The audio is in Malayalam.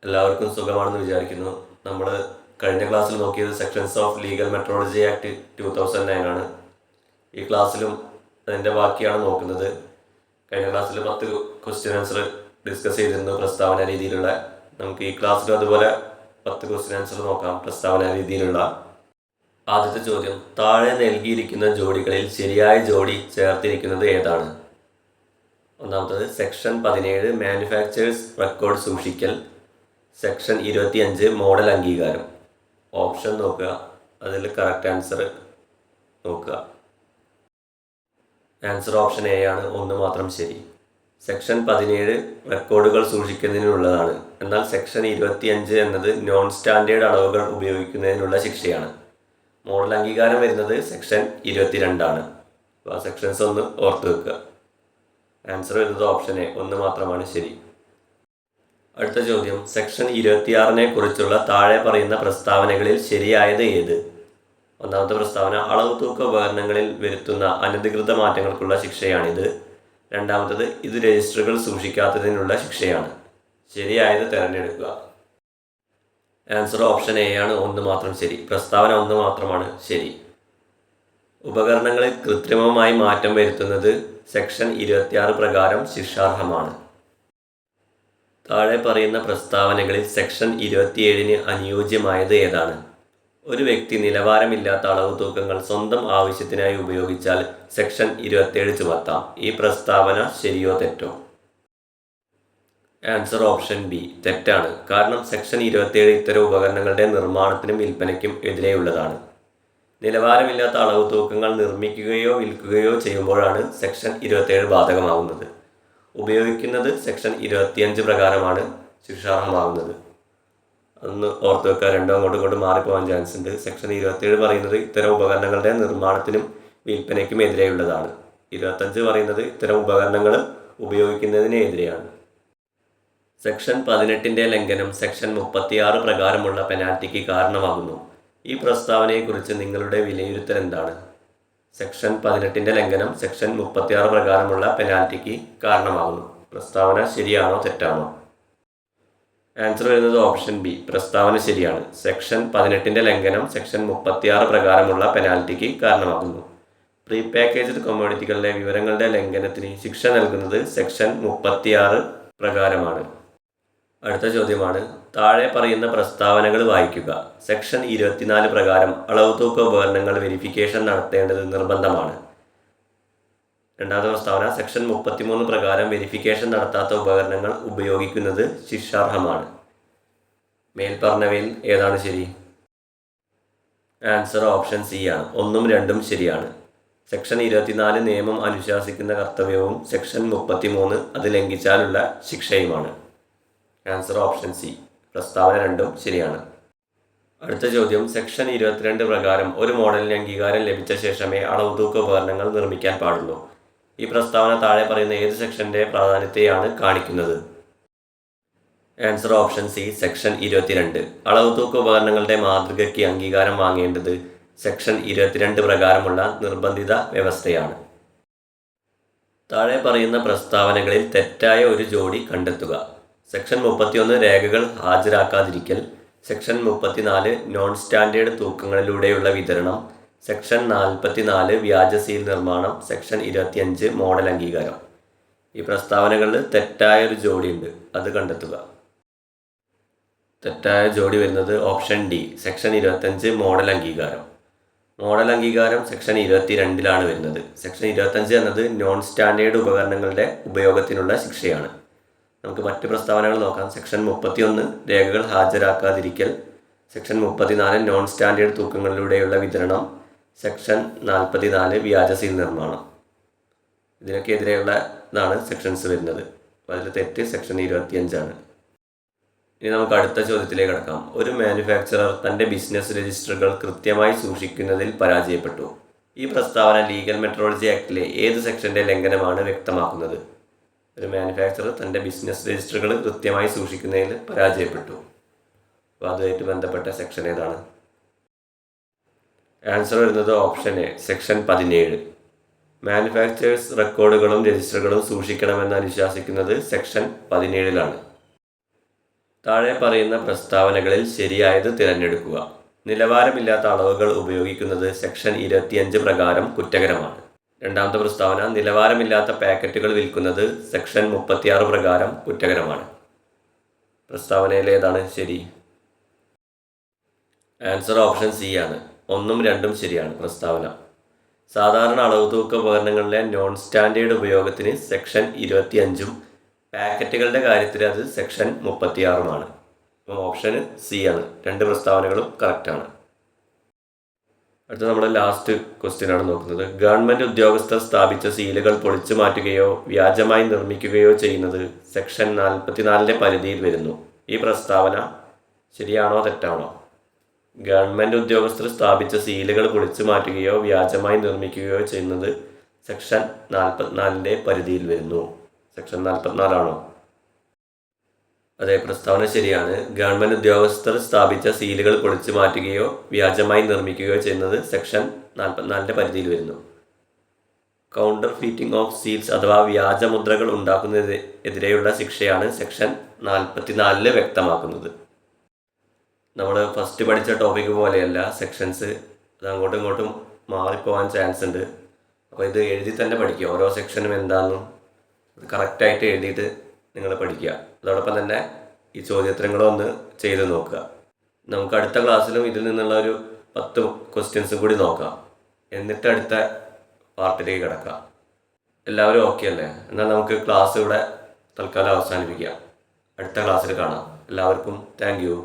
എല്ലാവർക്കും സുഖമാണെന്ന് വിചാരിക്കുന്നു. നമ്മൾ കഴിഞ്ഞ ക്ലാസ്സിൽ നോക്കിയത് sections of legal metrology act 2009 ആണ്. ഈ ക്ലാസ്സിലും അതിൻ്റെ ബാക്കിയാണ് നോക്കുന്നത്. കഴിഞ്ഞ ക്ലാസ്സിൽ 10 ക്വസ്റ്റ്യൻ ആൻസർ ഡിസ്കസ് ചെയ്തിരുന്നു പ്രസ്താവന രീതിയിലുള്ള. നമുക്ക് ഈ ക്ലാസ്സിലും അതുപോലെ 10 ക്വസ്റ്റ്യൻ ആൻസർ നോക്കാം പ്രസ്താവന രീതിയിലുള്ള. ആദ്യത്തെ ചോദ്യം, താഴെ നൽകിയിരിക്കുന്ന ജോഡികളിൽ ശരിയായ ജോഡി ചേർത്തിരിക്കുന്നത് ഏതാണ്? ഒന്നാമത്തത് സെക്ഷൻ 17 മാനുഫാക്ചേഴ്സ് റെക്കോർഡ് സൂക്ഷിക്കൽ, സെക്ഷൻ 25 മോഡൽ അംഗീകാരം. ഓപ്ഷൻ നോക്കുക, അതിൽ കറക്റ്റ് ആൻസർ നോക്കുക. ആൻസർ ഓപ്ഷൻ എ ആണ്, ഒന്ന് മാത്രം ശരി. സെക്ഷൻ 17 റെക്കോർഡുകൾ സൂക്ഷിക്കുന്നതിനുള്ളതാണ്. എന്നാൽ സെക്ഷൻ 25 എന്നത് നോൺ സ്റ്റാൻഡേർഡ് അളവുകൾ ഉപയോഗിക്കുന്നതിനുള്ള ശിക്ഷയാണ്. മോഡൽ അംഗീകാരം വരുന്നത് സെക്ഷൻ 22 ആണ്. അപ്പോൾ ആ സെക്ഷൻസ് ഒന്ന് ഓർത്ത് വെക്കുക. ആൻസർ വരുന്നത് ഓപ്ഷൻ എ, ഒന്ന് മാത്രമാണ് ശരി. അടുത്ത ചോദ്യം, സെക്ഷൻ 26 കുറിച്ചുള്ള താഴെ പറയുന്ന പ്രസ്താവനകളിൽ ശരിയായത് ഏത്? ഒന്നാമത്തെ പ്രസ്താവന, അളവ് തൂക്ക ഉപകരണങ്ങളിൽ വരുത്തുന്ന അനധികൃത മാറ്റങ്ങൾക്കുള്ള ശിക്ഷയാണിത്. രണ്ടാമത്തത്, ഇത് രജിസ്റ്ററുകൾ സൂക്ഷിക്കാത്തതിനുള്ള ശിക്ഷയാണ്. ശരിയായത് തിരഞ്ഞെടുക്കുക. ആൻസർ ഓപ്ഷൻ എ ആണ്, ഒന്ന് മാത്രം ശരി. പ്രസ്താവന ഒന്ന് മാത്രമാണ് ശരി. ഉപകരണങ്ങളിൽ കൃത്രിമമായി മാറ്റം വരുത്തുന്നത് സെക്ഷൻ 26 പ്രകാരം ശിക്ഷാർഹമാണ്. താഴെ പറയുന്ന പ്രസ്താവനകളിൽ സെക്ഷൻ 27 അനുയോജ്യമായത് ഏതാണ്? ഒരു വ്യക്തി നിലവാരമില്ലാത്ത അളവ് തൂക്കങ്ങൾ സ്വന്തം ആവശ്യത്തിനായി ഉപയോഗിച്ചാൽ സെക്ഷൻ 27 ചുമത്താം. ഈ പ്രസ്താവന ശരിയോ തെറ്റോ? ആൻസർ ഓപ്ഷൻ ബി, തെറ്റാണ്. കാരണം സെക്ഷൻ 27 ഇത്തരം ഉപകരണങ്ങളുടെ നിർമ്മാണത്തിനും വിൽപ്പനയ്ക്കും എതിരെയുള്ളതാണ്. നിലവാരമില്ലാത്ത അളവ് തൂക്കങ്ങൾ നിർമ്മിക്കുകയോ വിൽക്കുകയോ ചെയ്യുമ്പോഴാണ് സെക്ഷൻ 27 ബാധകമാകുന്നത്. ഉപയോഗിക്കുന്നത് സെക്ഷൻ 25 പ്രകാരമാണ് ശിക്ഷാർഹമാകുന്നത്. അതൊന്ന് ഓർത്ത് വെക്കുക, രണ്ടും അങ്ങോട്ടും മാറിപ്പോകാൻ ചാൻസ് ഉണ്ട്. സെക്ഷൻ 27 പറയുന്നത് ഇത്തരം ഉപകരണങ്ങളുടെ നിർമ്മാണത്തിനും വിൽപ്പനയ്ക്കും എതിരെയുള്ളതാണ്. 25 പറയുന്നത് ഇത്തരം ഉപകരണങ്ങൾ ഉപയോഗിക്കുന്നതിന് എതിരെയാണ്. സെക്ഷൻ 18 ലംഘനം സെക്ഷൻ 36 പ്രകാരമുള്ള പെനാൽറ്റിക്ക് കാരണമാകുന്നു. ഈ പ്രസ്താവനയെക്കുറിച്ച് നിങ്ങളുടെ വിലയിരുത്തൽ എന്താണ്? സെക്ഷൻ 18 ലംഘനം സെക്ഷൻ 36 പ്രകാരമുള്ള പെനാൽറ്റിക്ക് കാരണമാകുന്നു. പ്രസ്താവന ശരിയാണോ തെറ്റാണോ? ആൻസർ വരുന്നത് ഓപ്ഷൻ ബി, പ്രസ്താവന ശരിയാണ്. സെക്ഷൻ 18 ലംഘനം സെക്ഷൻ 36 പ്രകാരമുള്ള പെനാൽറ്റിക്ക് കാരണമാകുന്നു. പ്രീ പാക്കേജ്ഡ് കമ്മോഡിറ്റികളുടെ വിവരങ്ങളുടെ ലംഘനത്തിന് ശിക്ഷ നൽകുന്നത് സെക്ഷൻ 36 പ്രകാരമാണ്. അടുത്ത ചോദ്യമാണ്, താഴെ പറയുന്ന പ്രസ്താവനകൾ വായിക്കുക. സെക്ഷൻ 24 പ്രകാരം അളവ് തൂക്ക ഉപകരണങ്ങൾ വെരിഫിക്കേഷൻ നടത്തേണ്ടത് നിർബന്ധമാണ്. രണ്ടാമത്തെ പ്രസ്താവന, സെക്ഷൻ 33 പ്രകാരം വെരിഫിക്കേഷൻ നടത്താത്ത ഉപകരണങ്ങൾ ഉപയോഗിക്കുന്നത് ശിക്ഷാർഹമാണ്. മേൽപ്പറഞ്ഞവയിൽ ഏതാണ് ശരി? ആൻസർ ഓപ്ഷൻ സി ആണ്, ഒന്നും രണ്ടും ശരിയാണ്. സെക്ഷൻ 24 നിയമം അനുശാസിക്കുന്ന കർത്തവ്യവും സെക്ഷൻ 33 അത് ലംഘിച്ചാലുള്ള ശിക്ഷയുമാണ്. ആൻസർ ഓപ്ഷൻ സി, പ്രസ്താവന രണ്ടും ശരിയാണ്. അടുത്ത ചോദ്യം, സെക്ഷൻ 22 പ്രകാരം ഒരു മോഡലിന് അംഗീകാരം ലഭിച്ച ശേഷമേ അളവ് തൂക്ക ഉപകരണങ്ങൾ നിർമ്മിക്കാൻ പാടുള്ളൂ. ഈ പ്രസ്താവന താഴെ പറയുന്ന ഏത് സെക്ഷൻ്റെ പ്രാധാന്യത്തെയാണ് കാണിക്കുന്നത്? Answer option C, section 22. അളവ് തൂക്ക ഉപകരണങ്ങളുടെ മാതൃകയ്ക്ക് അംഗീകാരം വാങ്ങേണ്ടത് സെക്ഷൻ 22 പ്രകാരമുള്ള നിർബന്ധിത വ്യവസ്ഥയാണ്. താഴെ പറയുന്ന പ്രസ്താവനകളിൽ തെറ്റായ ഒരു ജോഡി കണ്ടെത്തുക. സെക്ഷൻ 31 രേഖകൾ ഹാജരാക്കാതിരിക്കൽ, സെക്ഷൻ 34 നോൺ സ്റ്റാൻഡേർഡ് തൂക്കങ്ങളിലൂടെയുള്ള വിതരണം, സെക്ഷൻ 44 വ്യാജ സീൽ നിർമ്മാണം, സെക്ഷൻ 25 മോഡൽ അംഗീകാരം. ഈ പ്രസ്താവനകളിൽ തെറ്റായ ഒരു ജോഡിയുണ്ട്, അത് കണ്ടെത്തുക. തെറ്റായ ജോഡി വരുന്നത് ഓപ്ഷൻ ഡി, സെക്ഷൻ 25 മോഡൽ അംഗീകാരം. മോഡൽ അംഗീകാരം സെക്ഷൻ 22 വരുന്നത്. സെക്ഷൻ 25 എന്നത് നോൺ സ്റ്റാൻഡേർഡ് ഉപകരണങ്ങളുടെ ഉപയോഗത്തിനുള്ള ശിക്ഷയാണ്. നമുക്ക് മറ്റ് പ്രസ്താവനകൾ നോക്കാം. സെക്ഷൻ 31 രേഖകൾ ഹാജരാക്കാതിരിക്കൽ, സെക്ഷൻ 34 നോൺ സ്റ്റാൻഡേർഡ് തൂക്കങ്ങളിലൂടെയുള്ള വിതരണം, സെക്ഷൻ 44 വ്യാജ സീൽ നിർമ്മാണം. ഇതിനൊക്കെ എതിരെയുള്ളതാണ് സെക്ഷൻസ് വരുന്നത്. അപ്പോൾ അതിൽ തെറ്റ് സെക്ഷൻ 25 ആണ്. ഇനി നമുക്ക് അടുത്ത ചോദ്യത്തിലേക്ക് കടക്കാം. ഒരു മാനുഫാക്ചറർ തൻ്റെ ബിസിനസ് രജിസ്റ്ററുകൾ കൃത്യമായി സൂക്ഷിക്കുന്നതിൽ പരാജയപ്പെട്ടു. ഈ പ്രസ്താവന ലീഗൽ മെട്രോളജി ആക്ടിലെ ഏത് സെക്ഷൻ്റെ ലംഘനമാണ് വ്യക്തമാക്കുന്നത്? ഒരു മാനുഫാക്ചറർ തൻ്റെ ബിസിനസ് രജിസ്റ്ററുകൾ കൃത്യമായി സൂക്ഷിക്കുന്നതിൽ പരാജയപ്പെട്ടു. അപ്പോൾ അതുമായിട്ട് ബന്ധപ്പെട്ട സെക്ഷൻ ഏതാണ്? ആൻസർ വരുന്നത് ഓപ്ഷൻ എ, സെക്ഷൻ 17. മാനുഫാക്ചേഴ്സ് റെക്കോർഡുകളും രജിസ്റ്ററുകളും സൂക്ഷിക്കണമെന്ന് അനുശാസിക്കുന്നത് സെക്ഷൻ 17. താഴെ പറയുന്ന പ്രസ്താവനകളിൽ ശരിയായത് തിരഞ്ഞെടുക്കുക. നിലവാരമില്ലാത്ത അളവുകൾ ഉപയോഗിക്കുന്നത് സെക്ഷൻ 25 പ്രകാരം കുറ്റകരമാണ്. രണ്ടാമത്തെ പ്രസ്താവന, നിലവാരമില്ലാത്ത പാക്കറ്റുകൾ വിൽക്കുന്നത് സെക്ഷൻ 36 പ്രകാരം കുറ്റകരമാണ്. പ്രസ്താവനയിൽ ഏതാണ് ശരി? ആൻസർ ഓപ്ഷൻ സി ആണ്. 1ഉം 2ഉം ശരിയാണ്. പ്രസ്താവന, സാധാരണ അളവ് തൂക്ക ഉപകരണങ്ങളിലെ നോൺ സ്റ്റാൻഡേർഡ് ഉപയോഗത്തിന് സെക്ഷൻ 25ഉം പാക്കറ്റുകളുടെ കാര്യത്തിൽ അത് സെക്ഷൻ 36ഉമാണ്. അപ്പം ഓപ്ഷൻ സി ആണ്. 2 പ്രസ്താവനകളും കറക്റ്റാണ്. അടുത്ത നമ്മുടെ ലാസ്റ്റ് ക്വസ്റ്റ്യൻ ആണ് നോക്കുന്നത്. ഗവൺമെൻറ് ഉദ്യോഗസ്ഥർ സ്ഥാപിച്ച സീലുകൾ പൊളിച്ചു മാറ്റുകയോ വ്യാജമായി നിർമ്മിക്കുകയോ ചെയ്യുന്നത് സെക്ഷൻ 44ന്റെ പരിധിയിൽ വരുന്നു. ഈ പ്രസ്താവന ശരിയാണോ തെറ്റാണോ? ഗവൺമെൻറ് ഉദ്യോഗസ്ഥർ സ്ഥാപിച്ച സീലുകൾ പൊളിച്ചു മാറ്റുകയോ വ്യാജമായി നിർമ്മിക്കുകയോ ചെയ്യുന്നത് സെക്ഷൻ 44ന്റെ പരിധിയിൽ വരുന്നു. സെക്ഷൻ 44 ആണോ? അതെ, പ്രസ്താവന ശരിയാണ്. ഗവൺമെൻറ് ഉദ്യോഗസ്ഥർ സ്ഥാപിച്ച സീലുകൾ പൊളിച്ചു മാറ്റുകയോ വ്യാജമായി നിർമ്മിക്കുകയോ ചെയ്യുന്നത് സെക്ഷൻ 44ന്റെ പരിധിയിൽ വരുന്നു. കൗണ്ടർ ഫീറ്റിംഗ് ഓഫ് സീൽസ് അഥവാ വ്യാജമുദ്രകൾ ഉണ്ടാക്കുന്നതിനെതിരെയുള്ള ശിക്ഷയാണ് സെക്ഷൻ 44 വ്യക്തമാക്കുന്നത്. നമ്മൾ ഫസ്റ്റ് പഠിച്ച ടോപ്പിക്ക് പോലെയല്ല സെക്ഷൻസ്, അത് അങ്ങോട്ടും ഇങ്ങോട്ടും മാറിപ്പോകാൻ ചാൻസ് ഉണ്ട്. അപ്പോൾ ഇത് എഴുതി തന്നെ പഠിക്കുക. ഓരോ സെക്ഷനും എന്താണെന്നും അത് കറക്റ്റായിട്ട് എഴുതിയിട്ട് നിങ്ങൾ പഠിക്കുക. അതോടൊപ്പം തന്നെ ഈ ചോദ്യോത്തരങ്ങളൊന്ന് ചെയ്ത് നോക്കുക. നമുക്ക് അടുത്ത ക്ലാസ്സിലും ഇതിൽ നിന്നുള്ള ഒരു 10 ക്വസ്റ്റ്യൻസും കൂടി നോക്കാം. എന്നിട്ട് അടുത്ത പാർട്ടിലേക്ക് കിടക്കാം. എല്ലാവരും ഓക്കെ അല്ലേ? എന്നാൽ നമുക്ക് ക്ലാസ് ഇവിടെ തൽക്കാലം അവസാനിപ്പിക്കാം. അടുത്ത ക്ലാസ്സിൽ കാണാം. എല്ലാവർക്കും താങ്ക് യു.